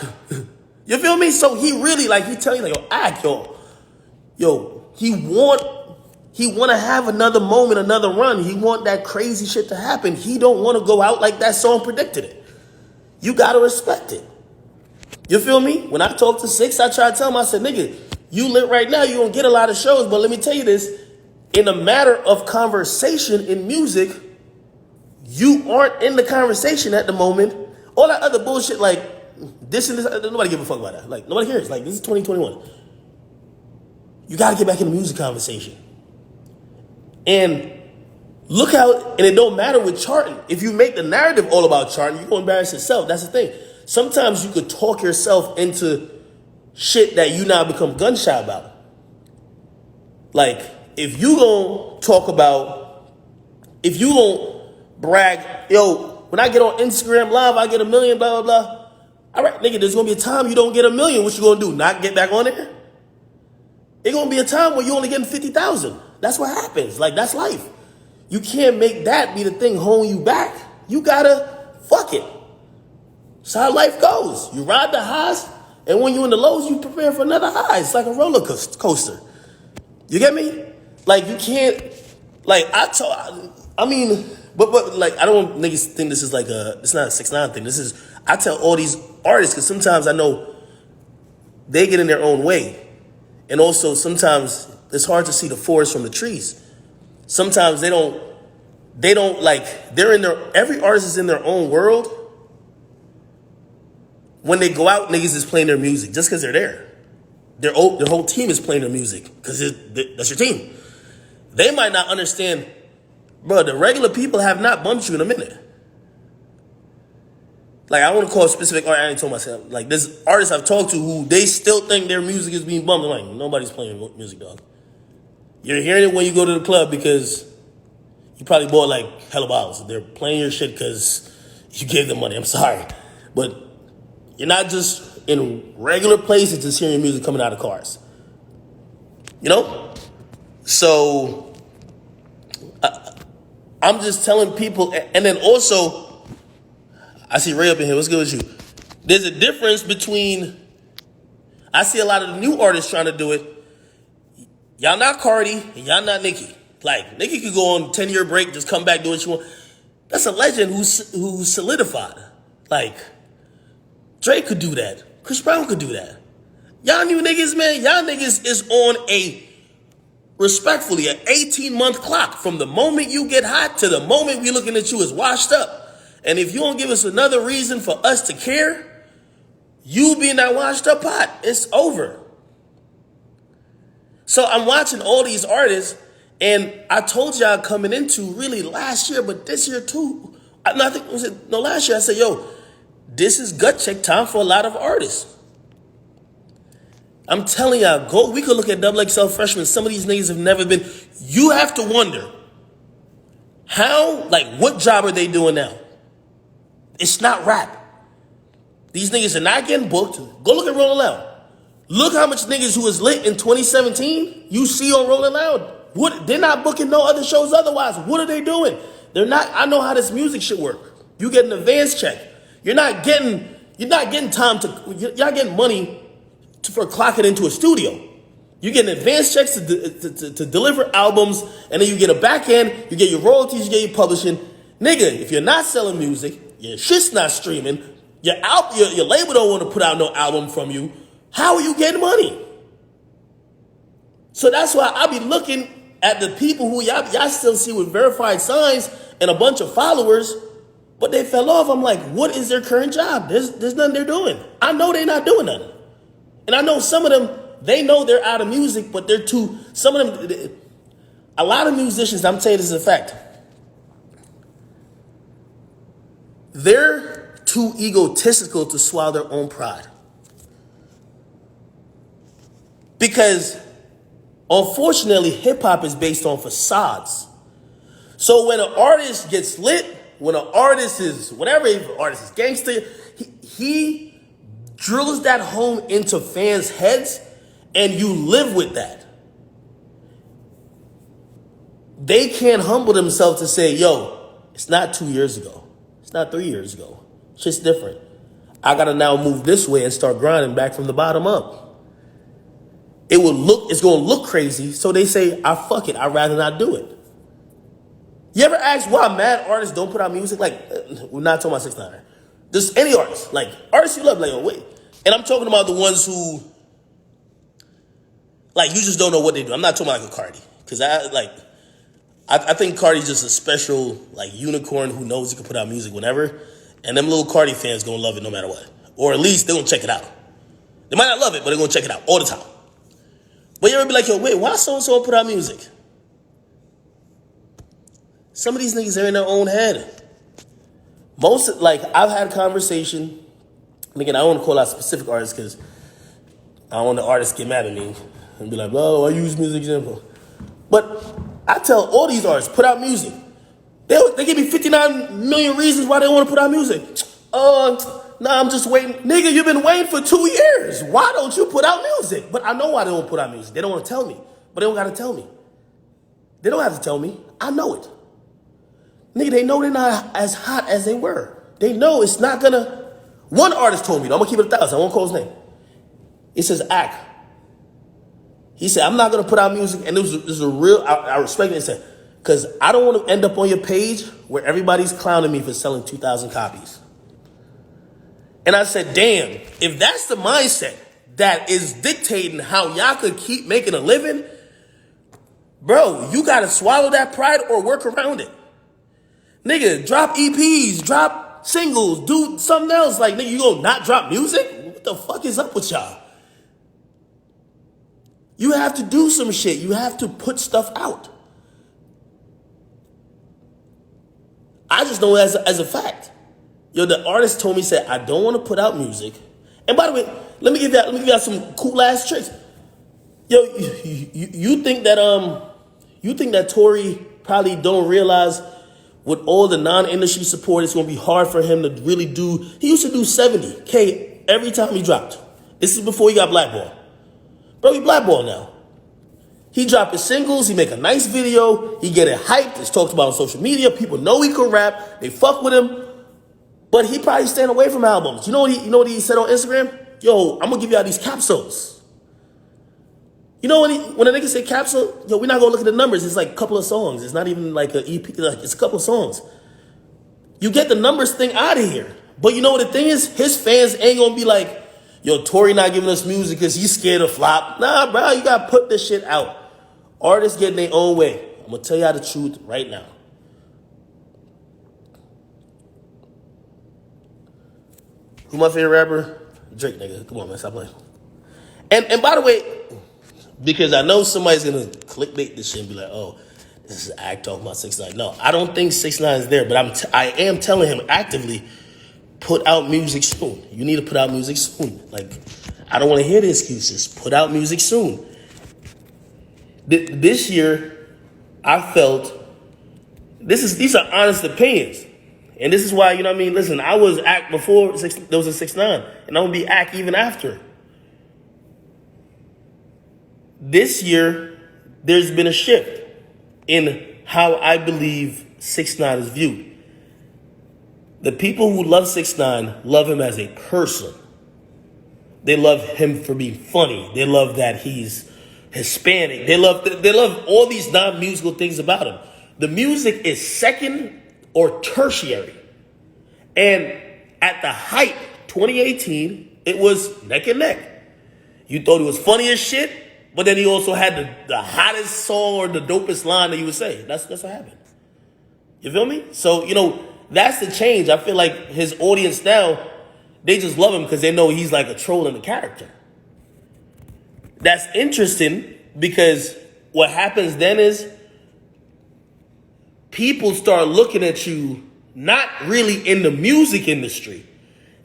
You feel me? So he really, he tell you, act, he want to have another moment, another run. He want that crazy shit to happen. He don't want to go out like that song predicted it. You got to respect it. You feel me? When I talk to 6ix, I try to tell him, I said, nigga, you lit right now, you gonna get a lot of shows, but let me tell you this, in a matter of conversation in music, you aren't in the conversation at the moment. All that other bullshit, like this and this, nobody give a fuck about that. Like, nobody cares. Like, this is 2021. You gotta get back in the music conversation. And look how, and it don't matter with charting. If you make the narrative all about charting, you're gonna embarrass yourself. That's the thing. Sometimes you could talk yourself into shit that you now become gun shy about. Like, if you gonna brag, when I get on Instagram Live, I get 1 million, blah, blah, blah. All right, nigga, there's gonna be a time you don't get 1 million. What you gonna do? Not get back on there? It's gonna be a time where you only getting 50,000. That's what happens. Like, that's life. You can't make that be the thing holding you back. You gotta fuck it. That's how life goes. You ride the highs, and when you're in the lows, you prepare for another high. It's like a roller coaster. You get me? Like, you can't, like, I don't want niggas think this is like it's not a 6ix9ine thing. I tell all these artists, because sometimes I know they get in their own way. And also sometimes it's hard to see the forest from the trees. Sometimes they don't every artist is in their own world. When they go out, niggas is playing their music just because they're there. Their whole team is playing their music because that's your team. They might not understand, bro, the regular people have not bumped you in a minute. Like, I want to call a specific artist. I ain't told myself. Like, there's artists I've talked to who they still think their music is being bumped. I'm like, nobody's playing music, dog. You're hearing it when you go to the club because you probably bought like hella bottles. They're playing your shit because you gave them money. I'm sorry. But you're not just in regular places just hearing music coming out of cars. So I'm just telling people, and then also, I see Ray up in here. What's good with you? There's a difference between, I see a lot of the new artists trying to do it. Y'all not Cardi, and y'all not Nicki. Like, Nicki could go on a 10-year break, just come back, do what you want. That's a legend who's solidified. Like, Drake could do that. Chris Brown could do that. Y'all new niggas, man, y'all niggas is on respectfully, an 18-month clock. From the moment you get hot to the moment we looking at you as washed up. And if you don't give us another reason for us to care, you being that washed up pot, it's over. So I'm watching all these artists, and I told y'all coming into really last year, but this year too. I think last year I said, yo, this is gut check time for a lot of artists. I'm telling y'all, go. We could look at XXL freshmen. Some of these niggas have never been. You have to wonder how, like, what job are they doing now? It's not rap. These niggas are not getting booked. Go look at Rolling Loud. Look how much niggas who was lit in 2017 you see on Rolling Loud. What? They're not booking no other shows otherwise. What are they doing? They're not. I know how this music shit work. You get an advance check. You're not getting time to. You're not getting money for clocking into a studio. You get an advance checks to deliver albums, and then you get a back end, you get your royalties, you get your publishing. Nigga, if you're not selling music, your shit's not streaming, your label don't want to put out no album from you, how are you getting money? So that's why I be looking at the people who y'all still see with verified signs and a bunch of followers, but they fell off. I'm like, what is their current job? There's nothing they're doing. I know they're not doing nothing. And I know some of them, they know they're out of music, but some of them, a lot of musicians, I'm saying this is a fact, they're too egotistical to swallow their own pride. Because, unfortunately, hip-hop is based on facades. So when an artist gets lit, when an artist is whatever, if an artist is gangster, he drills that home into fans' heads, and you live with that. They can't humble themselves to say, yo, it's not 2 years ago. It's not 3 years ago. It's just different. I got to now move this way and start grinding back from the bottom up. It's going to look crazy, so they say, fuck it, I'd rather not do it. You ever ask why mad artists don't put out music? Like, we're not talking about 6ix9ine. Just any artist, like artists you love, like, oh wait. And I'm talking about the ones who, like, you just don't know what they do. I'm not talking about like a Cardi, because I think Cardi's just a special like unicorn who knows he can put out music whenever, and them little Cardi fans gonna love it no matter what, or at least they're gonna check it out. They might not love it, but they're gonna check it out all the time. But you ever be like, yo, wait, why so and so put out music? Some of these niggas are in their own head. I've had a conversation, and again, I don't want to call out specific artists because I don't want the artists to get mad at me and be like, oh, I use music example. But I tell all these artists, put out music. They give me 59 million reasons why they want to put out music. I'm just waiting. Nigga, you've been waiting for 2 years. Why don't you put out music? But I know why they don't put out music. They don't want to tell me. But they don't got to tell me. They don't have to tell me. I know it. Nigga, they know they're not as hot as they were. They know it's not gonna. One artist told me, I'm gonna keep it 1,000. I won't call his name. It says Ak. He said, I'm not gonna put out music, and this is a real. I respect it. He said, because I don't want to end up on your page where everybody's clowning me for selling 2,000 copies. And I said, damn, if that's the mindset that is dictating how y'all could keep making a living, bro, you gotta swallow that pride or work around it. Nigga, drop EPs, drop singles, do something else. Like, nigga, you gonna not drop music? What the fuck is up with y'all? You have to do some shit. You have to put stuff out. I just know as a fact. Yo, the artist told me, said, I don't want to put out music. And by the way, let me give y'all some cool ass tricks. Yo, you think that Tory probably don't realize with all the non-industry support, it's going to be hard for him to really do. He used to do 70K every time he dropped. This is before he got blackballed. Bro, he blackballed now. He dropped his singles. He make a nice video. He get it hyped. It's talked about on social media. People know he can rap. They fuck with him. But he probably staying away from albums. You know what he said on Instagram? Yo, I'm going to give y'all these capsules. You know when a nigga say capsule, yo, we're not gonna look at the numbers. It's like a couple of songs. It's not even like an EP. Like, it's a couple of songs. You get the numbers thing out of here. But you know what the thing is? His fans ain't gonna be like, yo, Tory not giving us music because he's scared of flop. Nah, bro, you gotta put this shit out. Artists getting their own way. I'm gonna tell y'all the truth right now. Who my favorite rapper? Drake, nigga. Come on, man, stop playing. And by the way, Because I know somebody's gonna clickbait this shit and be like, "Oh, this is Act talking about 6ix9ine." No, I don't think 6ix9ine is there, but I am telling him actively, put out music soon. You need to put out music soon. Like, I don't want to hear the excuses. Put out music soon. This year, I felt these are honest opinions. And this is why, you know what I mean? Listen, I was Act before there was a 6ix9ine, and I'm gonna be Act even after. This year, there's been a shift in how I believe 6ix9ine is viewed. The people who love 6ix9ine love him as a person. They love him for being funny. They love that he's Hispanic. They love all these non-musical things about him. The music is second or tertiary. And at the height, 2018, it was neck and neck. You thought he was funny as shit, but then he also had the hottest song or the dopest line that you would say. That's what happened. You feel me? So, you know, that's the change. I feel like his audience now, they just love him because they know he's like a troll and a character. That's interesting because what happens then is people start looking at you not really in the music industry.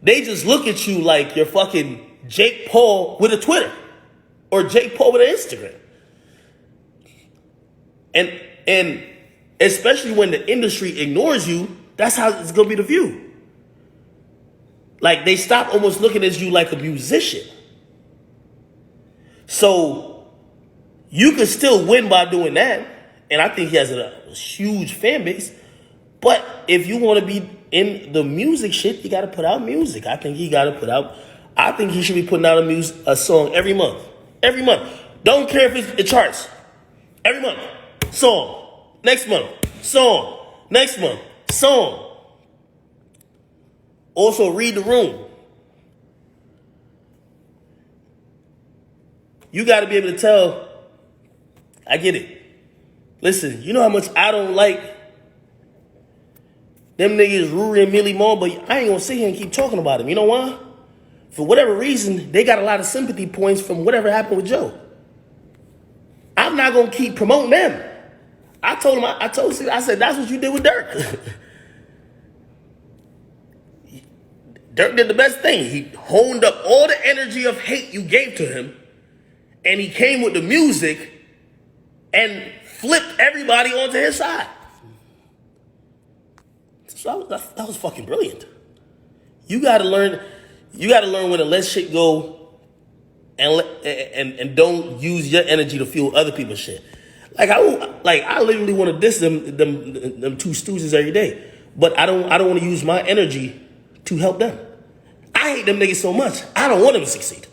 They just look at you like you're fucking Jake Paul with a Twitter or Jake Paul with an Instagram. And especially when the industry ignores you, that's how it's going to be the view. Like, they stop almost looking at you like a musician. So you can still win by doing that. And I think he has a huge fan base. But if you want to be in the music shit, you got to put out music. I think he should be putting out a song every month. Every month. Don't care if it charts. Every month. Song. Next month. Song. Next month. Song. Also, read the room. You got to be able to tell, I get it. Listen, you know how much I don't like them niggas, Ruri and Millie Mo, but I ain't gonna sit here and keep talking about them. You know why? For whatever reason, they got a lot of sympathy points from whatever happened with Joe. I'm not gonna keep promoting them. I said, that's what you did with Dirk. Dirk did the best thing. He honed up all the energy of hate you gave to him, and he came with the music and flipped everybody onto his side. So that was fucking brilliant. You gotta learn when to let shit go and don't use your energy to fuel other people's shit. I literally want to diss them two stooges every day, but I don't want to use my energy to help them. I hate them niggas so much. I don't want them to succeed.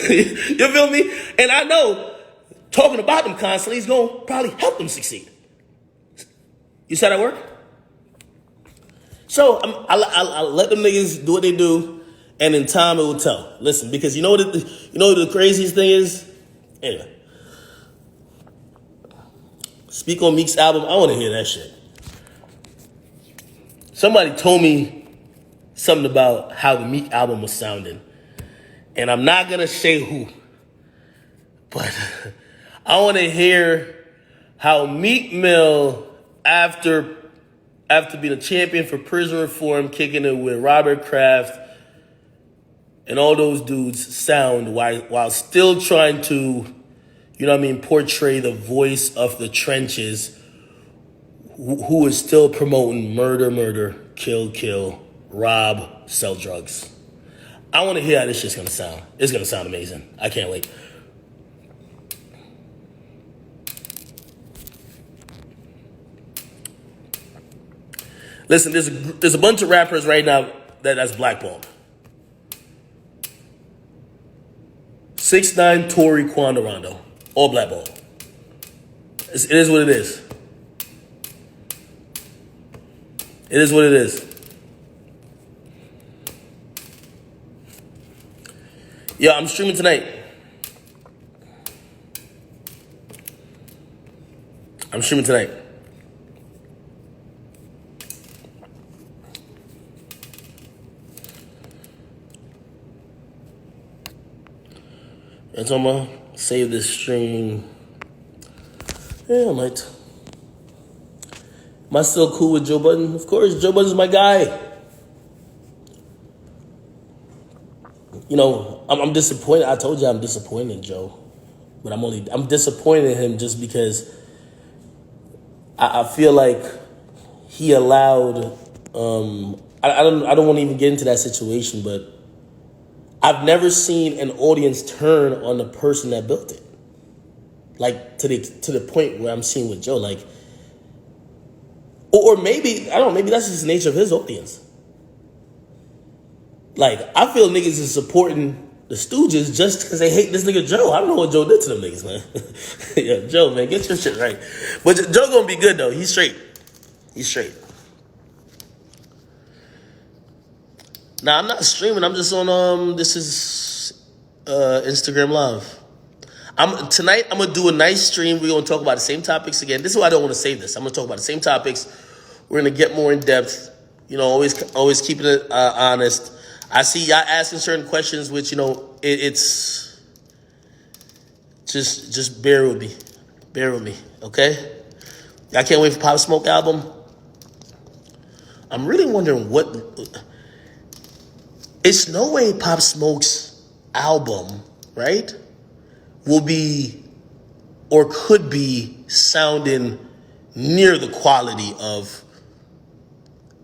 You feel me? And I know talking about them constantly is going to probably help them succeed. You see how that work? So I'll let them niggas do what they do, and in time it will tell. Listen, because you know what the craziest thing is? Anyway. Speak on Meek's album. I want to hear that shit. Somebody told me something about how the Meek album was sounding. And I'm not going to say who. But I want to hear how Meek Mill, after being a champion for prison reform, kicking it with Robert Kraft and all those dudes, sound while still trying to, you know what I mean, portray the voice of the trenches who is still promoting murder, kill, rob, sell drugs. I want to hear how this shit's going to sound. It's going to sound amazing. I can't wait. Listen, there's a bunch of rappers right now that's blackballed. 6ix9ine, Tory, Quando Rondo, all blackballed. It is what it is. It is what it is. Yeah, I'm streaming tonight. That's on my save this stream. Yeah, I might. Am I still cool with Joe Budden? Of course, Joe Budden's my guy. You know, I'm disappointed. I told you I'm disappointed in Joe. But I'm disappointed in him just because I feel like he allowed, I don't want to even get into that situation, but I've never seen an audience turn on the person that built it. Like to the point where I'm seeing with Joe, like, or maybe, I don't know, maybe that's just the nature of his audience. Like, I feel niggas is supporting the Stooges just because they hate this nigga Joe. I don't know what Joe did to them niggas, man. Yeah, Joe, man, get your shit right. But Joe gonna be good, though. He's straight. He's straight. Nah, I'm not streaming. I'm just on, this is Instagram Live. Tonight, I'm going to do a nice stream. We're going to talk about the same topics again. This is why I don't want to save this. I'm going to talk about the same topics. We're going to get more in depth. You know, always keeping it honest. I see y'all asking certain questions, which, you know, it's just bear with me. Bear with me, okay? I can't wait for Pop Smoke album. I'm really wondering it's no way Pop Smoke's album, right, will be or could be sounding near the quality of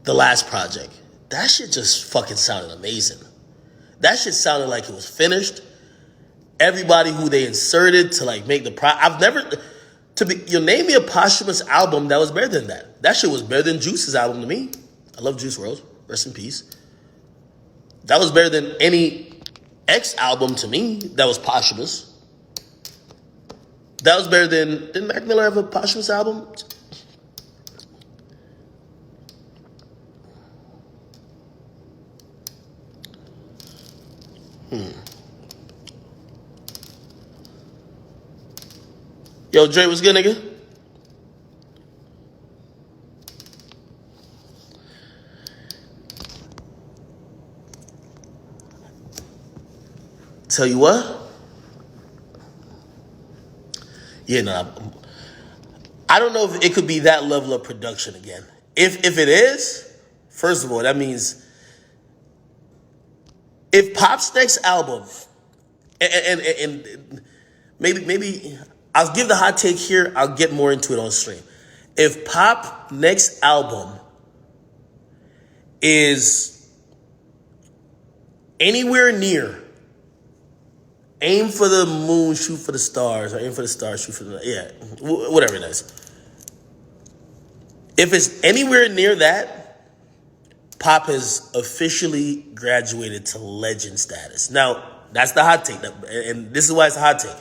the last project. That shit just fucking sounded amazing. That shit sounded like it was finished. Everybody who they inserted to like make I've never, name me a posthumous album that was better than that. That shit was better than Juice's album to me. I love Juice WRLD. Rest in peace. That was better than any X album to me that was posthumous. That was better than, didn't Mac Miller have a posthumous album? Yo, Dre, what's good, nigga? Tell you what? Yeah, no. I don't know if it could be that level of production again. If it is, first of all, that means if Pop's next album, and maybe I'll give the hot take here, I'll get more into it on stream. If Pop next album is anywhere near aim for the moon, shoot for the stars, or aim for the stars, shoot for the, whatever it is. If it's anywhere near that, Pop has officially graduated to legend status. Now, that's the hot take, and this is why it's a hot take.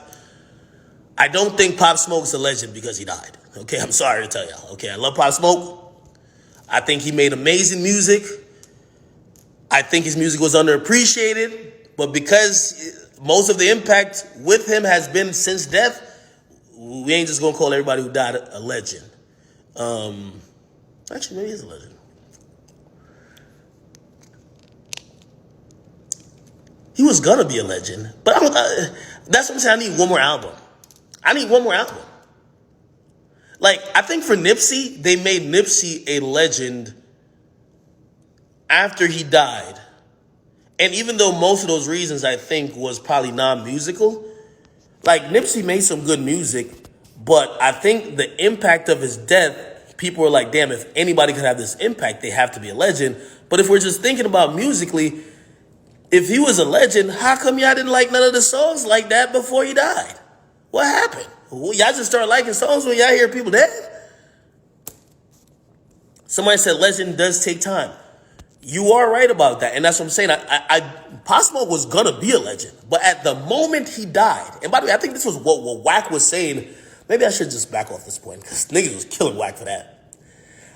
I don't think Pop Smoke's a legend because he died. Okay, I'm sorry to tell y'all. Okay, I love Pop Smoke. I think he made amazing music. I think his music was underappreciated, but because most of the impact with him has been since death, we ain't just gonna call everybody who died a legend. Actually, maybe he's a legend. He was gonna be a legend, but that's what I'm saying. I need one more album. Like, I think for Nipsey, they made Nipsey a legend after he died. And even though most of those reasons, I think, was probably non-musical, like, Nipsey made some good music, but I think the impact of his death, people were like, damn, if anybody could have this impact, they have to be a legend. But if we're just thinking about musically, if he was a legend, how come y'all didn't like none of the songs like that before he died? What happened? Y'all just started liking songs when y'all hear people dead? Somebody said legend does take time. You are right about that, and that's what I'm saying. Pop Smoke was gonna be a legend, but at the moment he died, and by the way, I think this was what Wack was saying. Maybe I should just back off this point, because niggas was killing Wack for that.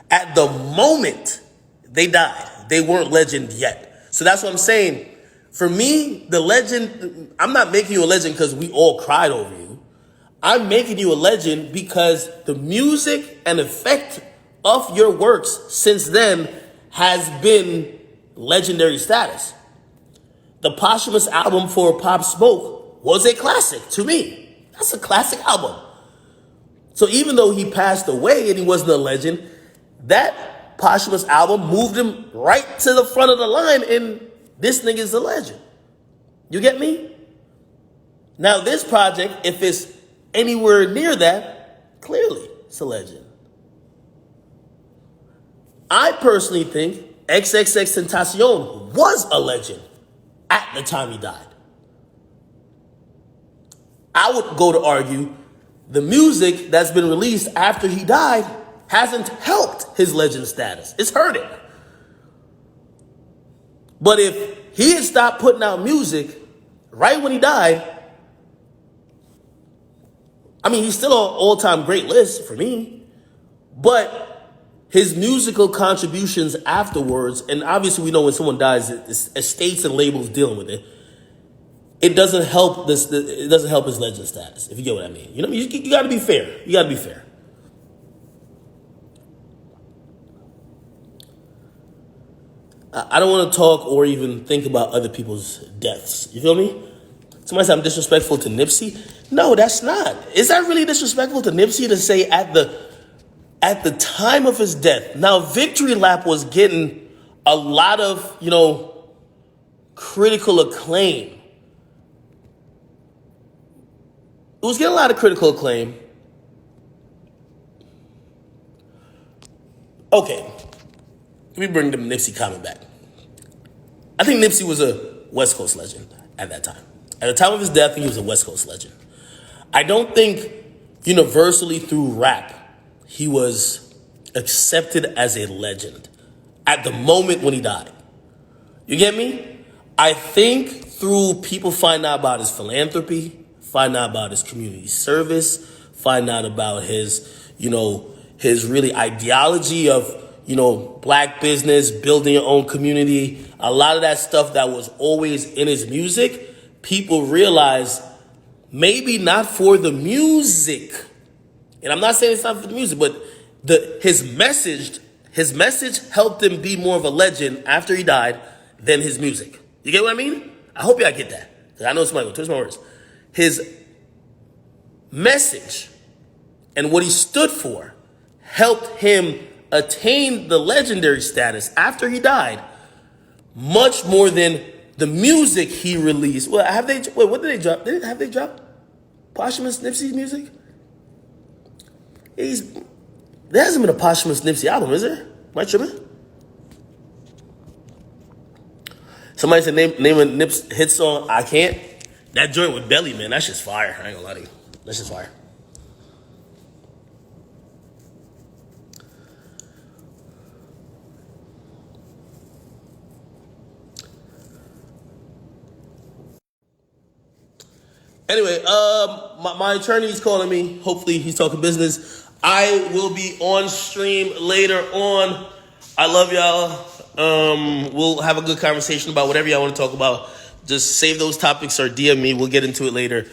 At the moment they died, they weren't legend yet. So that's what I'm saying. For me, the legend, I'm not making you a legend because we all cried over you. I'm making you a legend because the music and effect of your works since then has been legendary status. The posthumous album for Pop Smoke was a classic to me. That's a classic album. So even though he passed away and he wasn't a legend, that posthumous album moved him right to the front of the line, and this nigga's a legend. You get me? Now this project, if it's anywhere near that, clearly it's a legend. I personally think XXXTentacion was a legend at the time he died. I would go to argue the music that's been released after he died hasn't helped his legend status. It's hurt it. But if he had stopped putting out music right when he died, I mean, he's still on all-time great list for me, but his musical contributions afterwards, and obviously we know when someone dies, estates and labels dealing with it. It doesn't help it doesn't help his legend status, if you get what I mean. You know, you got to be fair. You got to be fair. I don't want to talk or even think about other people's deaths. You feel me? Somebody said I'm disrespectful to Nipsey. No, that's not. Is that really disrespectful to Nipsey to say at the time of his death? Now, Victory Lap was getting a lot of, critical acclaim. It was getting a lot of critical acclaim. Okay, let me bring the Nipsey comment back. I think Nipsey was a West Coast legend at that time. At the time of his death, he was a West Coast legend. I don't think universally through rap, he was accepted as a legend at the moment when he died. You get me? I think through people finding out about his philanthropy, find out about his community service, find out about his, his really ideology of, black business, building your own community. A lot of that stuff that was always in his music, people realize maybe not for the music. And I'm not saying it's not for the music, but his message helped him be more of a legend after he died than his music. You get what I mean? I hope y'all get that. Because I know somebody will twist my words. His message and what he stood for helped him attain the legendary status after he died much more than the music he released. Well, what did they drop? Have they dropped posthumous Nipsey's music? There hasn't been a posthumous Nipsey album, is there? Am I tripping? Somebody said name a Nip's hit song. I can't. That joint with Belly, man, that's just fire. I ain't gonna lie to you. That's just fire. Anyway, my attorney's calling me. Hopefully he's talking business. I will be on stream later on. I love y'all. We'll have a good conversation about whatever y'all want to talk about. Just save those topics or DM me. We'll get into it later.